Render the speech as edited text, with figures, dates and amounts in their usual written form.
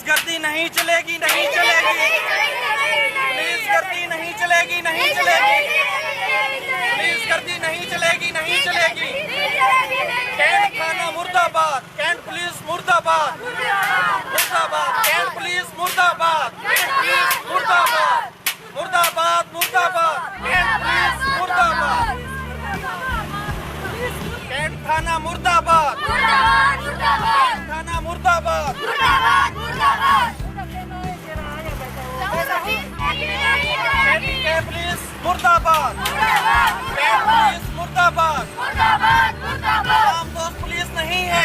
गर्दी नहीं चलेगी, नहीं चलेगी। पुलिस गर्दी नहीं चलेगी, नहीं चलेगी। पुलिस गर्दी नहीं चलेगी, नहीं चलेगी। कैंट थाना मुर्दाबाद, कैंट पुलिस मुर्दाबाद, मुर्दाबाद। कैंट पुलिस मुर्दाबाद, मुर्दाबाद, मुर्दाबाद, मुर्दाबाद। कैंट पुलिस मुर्दाबाद, कैंट थाना मुर्दाबाद, कैंट थाना मुर्दाबाद। कैंट पुलिस मुर्दाबाद, कैंट पुलिस मुर्दाबाद। आम दोस्त पुलिस नहीं है